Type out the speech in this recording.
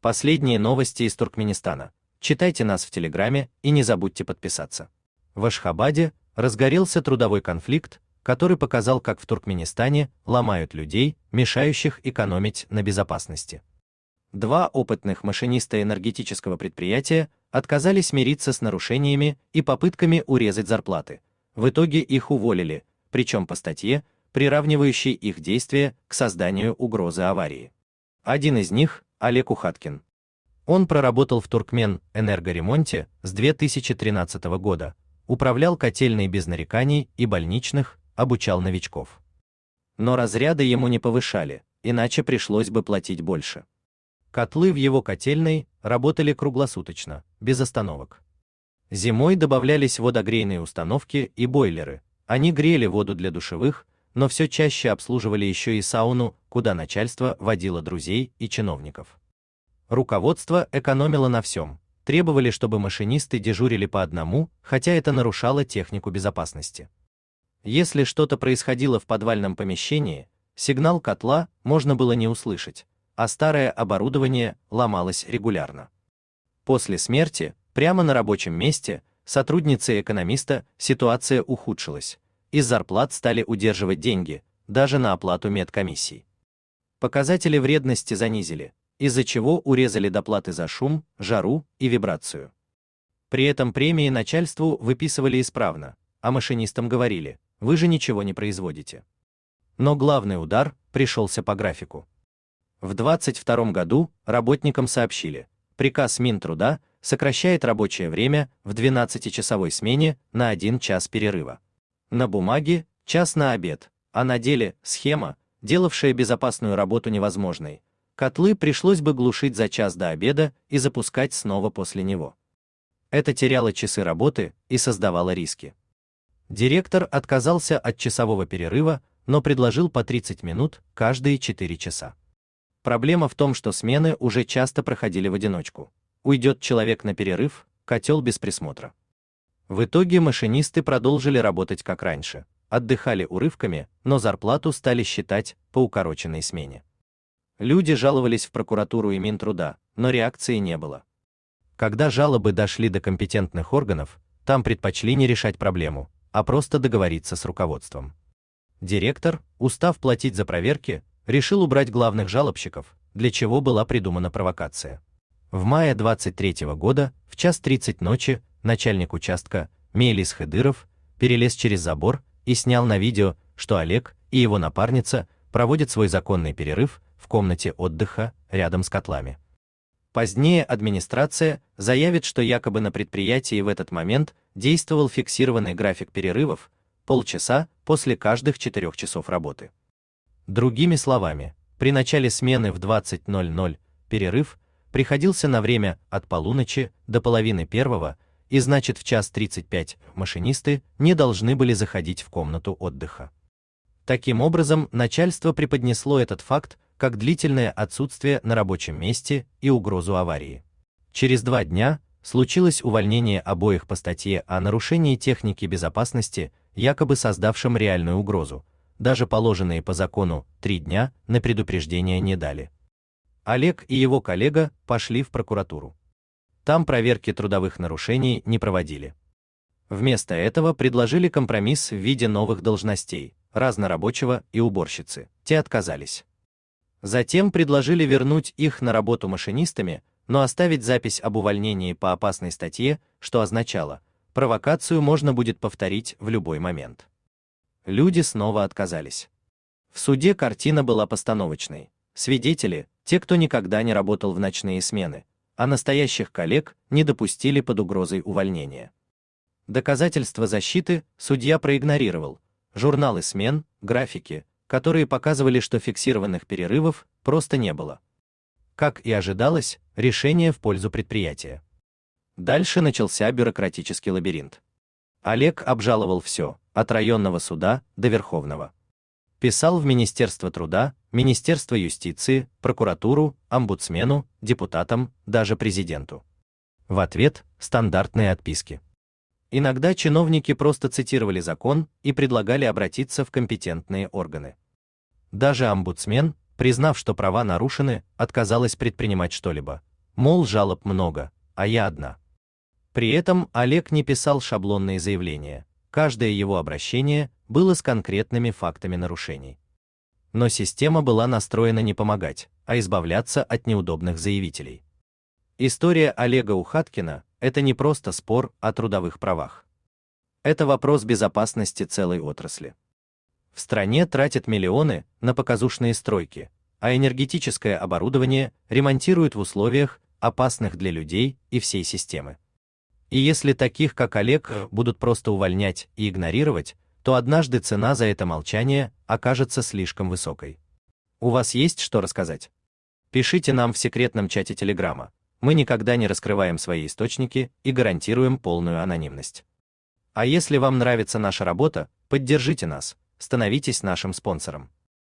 Последние новости из Туркменистана. Читайте нас в Телеграме и не забудьте подписаться. В Ашхабаде разгорелся трудовой конфликт, который показал, как в Туркменистане ломают людей, мешающих экономить на безопасности. Два опытных машиниста энергетического предприятия отказались мириться с нарушениями и попытками урезать зарплаты. В итоге их уволили, причем по статье, приравнивающей их действия к созданию угрозы аварии. Один из них – Олег Ухаткин. Он проработал в Туркменэнергоремонте с 2013 года, управлял котельной без нареканий и больничных, обучал новичков. Но разряды ему не повышали, иначе пришлось бы платить больше. Котлы в его котельной работали круглосуточно, без остановок. Зимой добавлялись водогрейные установки и бойлеры. Они грели воду для душевых, но все чаще обслуживали еще и сауну, куда начальство водило друзей и чиновников. Руководство экономило на всем. Требовали, чтобы машинисты дежурили по одному, хотя это нарушало технику безопасности. Если что-то происходило в подвальном помещении, сигнал котла можно было не услышать, а старое оборудование ломалось регулярно. После смерти, прямо на рабочем месте, сотрудницы экономиста ситуация ухудшилась. Из зарплат стали удерживать деньги, даже на оплату медкомиссий. Показатели вредности занизили, из-за чего урезали доплаты за шум, жару и вибрацию. При этом премии начальству выписывали исправно, а машинистам говорили: вы же ничего не производите. Но главный удар пришелся по графику. В 2022 году работникам сообщили: приказ Минтруда сокращает рабочее время в 12-часовой смене на 1 час перерыва. На бумаге – час на обед, а на деле – схема, делавшая безопасную работу невозможной. Котлы пришлось бы глушить за час до обеда и запускать снова после него. Это теряло часы работы и создавало риски. Директор отказался от часового перерыва, но предложил по 30 минут каждые 4 часа. Проблема в том, что смены уже часто проходили в одиночку. Уйдет человек на перерыв, котел без присмотра. В итоге машинисты продолжили работать как раньше, отдыхали урывками, но зарплату стали считать по укороченной смене. Люди жаловались в прокуратуру и Минтруда, но реакции не было. Когда жалобы дошли до компетентных органов, там предпочли не решать проблему, а просто договориться с руководством. Директор, устав платить за проверки, решил убрать главных жалобщиков, для чего была придумана провокация. В мае 23 года, в 1:30 ночи, начальник участка, Мейлис Хыдыров, перелез через забор и снял на видео, что Олег и его напарница проводят свой законный перерыв в комнате отдыха рядом с котлами. Позднее администрация заявит, что якобы на предприятии в этот момент действовал фиксированный график перерывов, полчаса после каждых 4 часов работы. Другими словами, при начале смены в 20:00 перерыв приходился на время от полуночи до половины первого, и значит в 1:35 машинисты не должны были заходить в комнату отдыха. Таким образом, начальство преподнесло этот факт как длительное отсутствие на рабочем месте и угрозу аварии. Через 2 дня случилось увольнение обоих по статье о нарушении техники безопасности, якобы создавшем реальную угрозу. Даже положенные по закону 3 дня на предупреждение не дали. Олег и его коллега пошли в прокуратуру. Там проверки трудовых нарушений не проводили. Вместо этого предложили компромисс в виде новых должностей – разнорабочего и уборщицы. Те отказались. Затем предложили вернуть их на работу машинистами, но оставить запись об увольнении по опасной статье, что означало, провокацию можно будет повторить в любой момент. Люди снова отказались. В суде картина была постановочной. Свидетели – те, кто никогда не работал в ночные смены, а настоящих коллег не допустили под угрозой увольнения. Доказательства защиты судья проигнорировал. Журналы смен, графики, которые показывали, что фиксированных перерывов просто не было. Как и ожидалось, решение в пользу предприятия. Дальше начался бюрократический лабиринт. Олег обжаловал все, от районного суда до Верховного. Писал в Министерство труда, Министерство юстиции, прокуратуру, омбудсмену, депутатам, даже президенту. В ответ – стандартные отписки. Иногда чиновники просто цитировали закон и предлагали обратиться в компетентные органы. Даже омбудсмен, признав, что права нарушены, отказалась предпринимать что-либо. Мол, жалоб много, а я одна. При этом Олег не писал шаблонные заявления. Каждое его обращение было с конкретными фактами нарушений. Но система была настроена не помогать, а избавляться от неудобных заявителей. История Олега Ухаткина – это не просто спор о трудовых правах. Это вопрос безопасности целой отрасли. В стране тратят миллионы на показушные стройки, а энергетическое оборудование ремонтируют в условиях, опасных для людей и всей системы. И если таких, как Олег, будут просто увольнять и игнорировать, то однажды цена за это молчание окажется слишком высокой. У вас есть что рассказать? Пишите нам в секретном чате Телеграма. Мы никогда не раскрываем свои источники и гарантируем полную анонимность. А если вам нравится наша работа, поддержите нас, становитесь нашим спонсором.